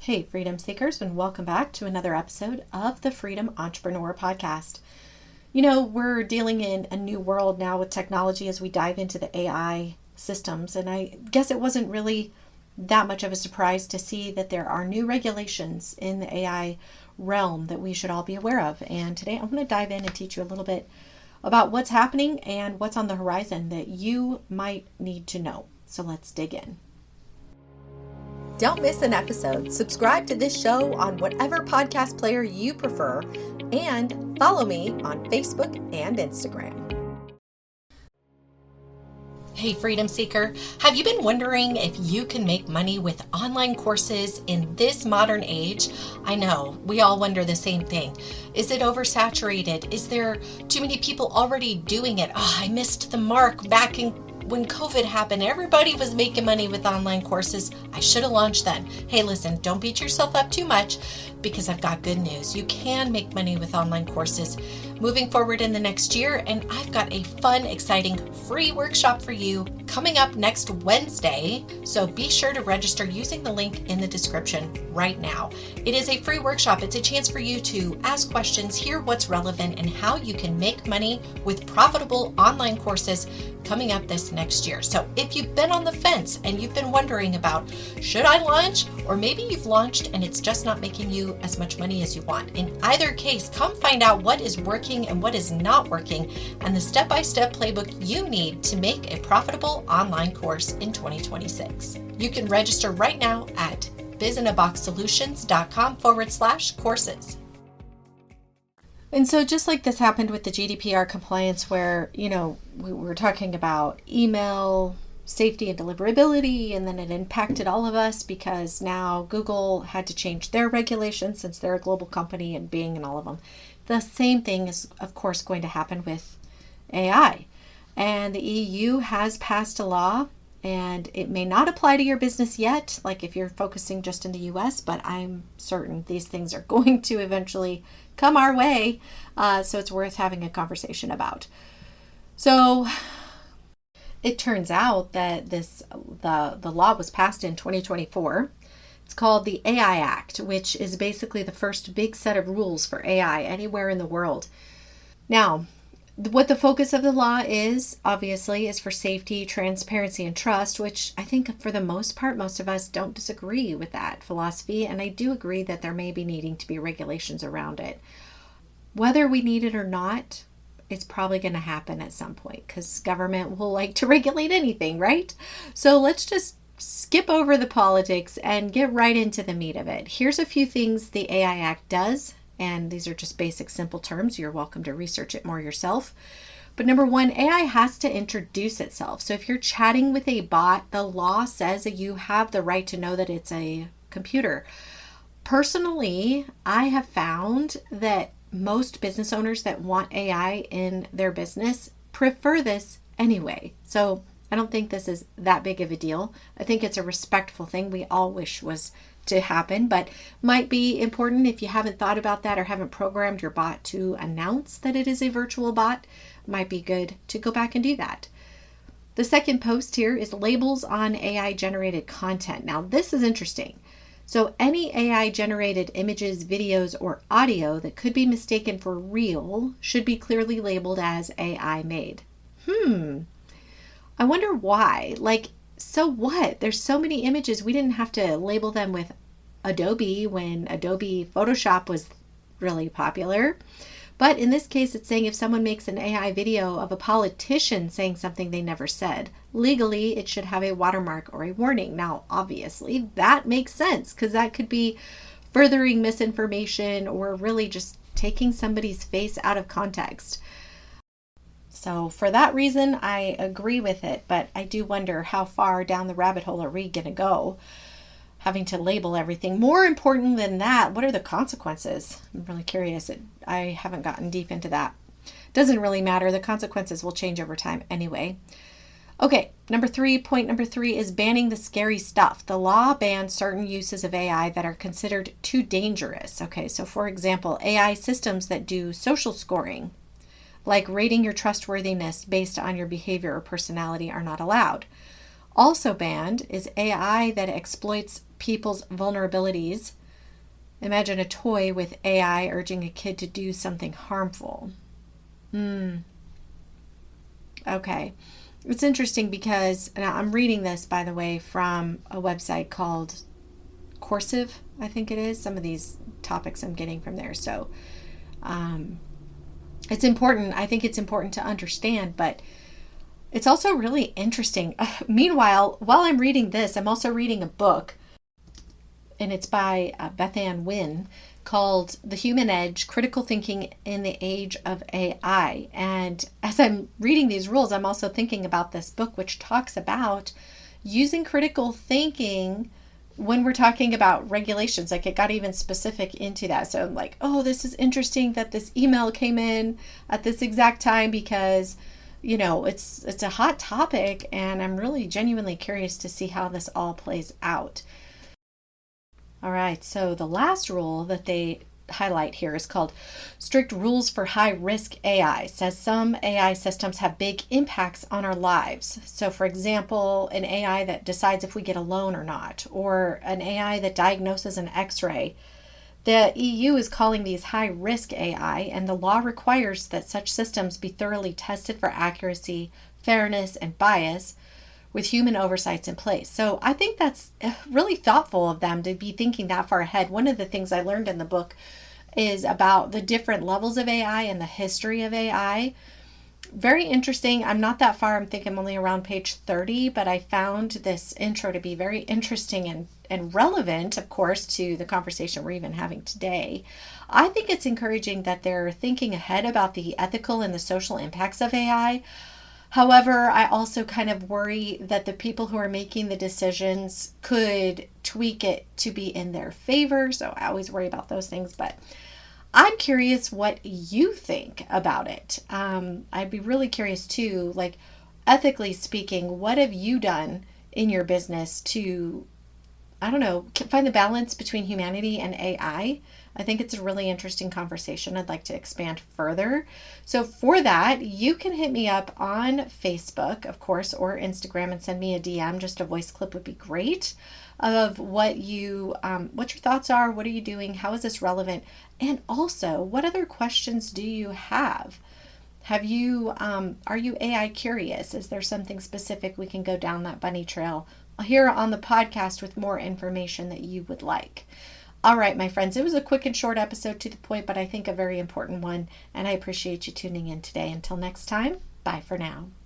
Hey, Freedom Seekers, and welcome back to another episode of the Freedom Entrepreneur Podcast. We're dealing in a new world now with technology as we dive into the AI systems, and I guess it wasn't really that much of a surprise to see that there are new regulations in the AI realm that we should all be aware of. And today I'm going to dive in and teach you a little bit about what's happening and what's on the horizon that you might need to know. So let's dig in. Don't miss an episode. Subscribe to this show on whatever podcast player you prefer and follow me on Facebook and Instagram. Hey, Freedom Seeker, have you been wondering if you can make money with online courses in this modern age? I know, we all wonder the same thing. Is it oversaturated? Is there too many people already doing it? Oh, I missed the mark back when COVID happened. Everybody was making money with online courses. I should have launched then. Hey, listen, don't beat yourself up too much because I've got good news. You can make money with online courses moving forward in the next year, and I've got a fun, exciting free workshop for you coming up next Wednesday. So be sure to register using the link in the description right now. It is a free workshop. It's a chance for you to ask questions, hear what's relevant, and how you can make money with profitable online courses coming up this next year. So if you've been on the fence and you've been wondering about, should I launch? Or maybe you've launched and it's just not making you as much money as you want. In either case, come find out what is working and what is not working and the step-by-step playbook you need to make a profitable online course in 2026. You can register right now at bizinaboxsolutions.com/courses. And so just like this happened with the GDPR compliance where, we were talking about email safety and deliverability, and then it impacted all of us because now Google had to change their regulations since they're a global company and Bing and all of them. The same thing is, of course, going to happen with AI. And the EU has passed a law, and it may not apply to your business yet, like if you're focusing just in the US, but I'm certain these things are going to eventually come our way. So it's worth having a conversation about. So it turns out that the law was passed in 2024. It's called the AI Act, which is basically the first big set of rules for AI anywhere in the world. Now, what the focus of the law is, obviously, is for safety, transparency, and trust, which I think for the most part, most of us don't disagree with that philosophy. And I do agree that there may be needing to be regulations around it. Whether we need it or not, it's probably going to happen at some point because government will like to regulate anything, right? So let's just skip over the politics and get right into the meat of it. Here's a few things the AI Act does. And these are just basic, simple terms. You're welcome to research it more yourself. But number one, AI has to introduce itself. So if you're chatting with a bot, the law says that you have the right to know that it's a computer. Personally, I have found that most business owners that want AI in their business prefer this anyway. So I don't think this is that big of a deal. I think it's a respectful thing we all wish was to happen, but might be important if you haven't thought about that or haven't programmed your bot to announce that it is a virtual bot. Might be good to go back and do that. The second post here is labels on AI generated content. Now this is interesting. So any AI generated images, videos, or audio that could be mistaken for real should be clearly labeled as AI made. I wonder why. So what? There's so many images. We didn't have to label them with Adobe when Adobe Photoshop was really popular. But in this case, it's saying if someone makes an AI video of a politician saying something they never said, legally it should have a watermark or a warning. Now, obviously, that makes sense because that could be furthering misinformation or really just taking somebody's face out of context. So for that reason, I agree with it, but I do wonder how far down the rabbit hole are we going to go, having to label everything. More important than that, what are the consequences? I'm really curious. I haven't gotten deep into that. Doesn't really matter. The consequences will change over time anyway. Okay, point number three is banning the scary stuff. The law bans certain uses of AI that are considered too dangerous. Okay, so for example, AI systems that do social scoring, like rating your trustworthiness based on your behavior or personality, are not allowed. Also banned is AI that exploits people's vulnerabilities. Imagine a toy with AI urging a kid to do something harmful. Okay. It's interesting because, and I'm reading this, by the way, from a website called Coursive, I think it is. Some of these topics I'm getting from there. So it's important. I think it's important to understand, but it's also really interesting. Meanwhile, while I'm reading this, I'm also reading a book, and it's by Beth Ann Wynn, called The Human Edge, Critical Thinking in the Age of AI. And as I'm reading these rules, I'm also thinking about this book, which talks about using critical thinking when we're talking about regulations. Like, it got even specific into that. So I'm like, oh, this is interesting that this email came in at this exact time, because it's a hot topic, and I'm really genuinely curious to see how this all plays out. All right, so the last rule that they highlight here is called strict rules for high risk AI. It says some AI systems have big impacts on our lives. So for example, an AI that decides if we get a loan or not, or an AI that diagnoses an x-ray. The EU is calling these high risk AI, and the law requires that such systems be thoroughly tested for accuracy, fairness, and bias, with human oversights in place. So I think that's really thoughtful of them to be thinking that far ahead. One of the things I learned in the book is about the different levels of AI and the history of AI. Very interesting. I'm not that far. I think I'm only around page 30, but I found this intro to be very interesting and relevant, of course, to the conversation we're even having today. I think it's encouraging that they're thinking ahead about the ethical and the social impacts of AI. However, I also kind of worry that the people who are making the decisions could tweak it to be in their favor. So I always worry about those things, but I'm curious what you think about it. I'd be really curious too, like, ethically speaking, what have you done in your business to, I don't know, find the balance between humanity and AI? I think it's a really interesting conversation. I'd like to expand further. So for that, you can hit me up on Facebook, of course, or Instagram, and send me a DM. Just a voice clip would be great, of what your thoughts are. What are you doing? How is this relevant? And also, what other questions do you have? Are you AI curious? Is there something specific we can go down that bunny trail here on the podcast with more information that you would like? All right, my friends, it was a quick and short episode, to the point, but I think a very important one, and I appreciate you tuning in today. Until next time, bye for now.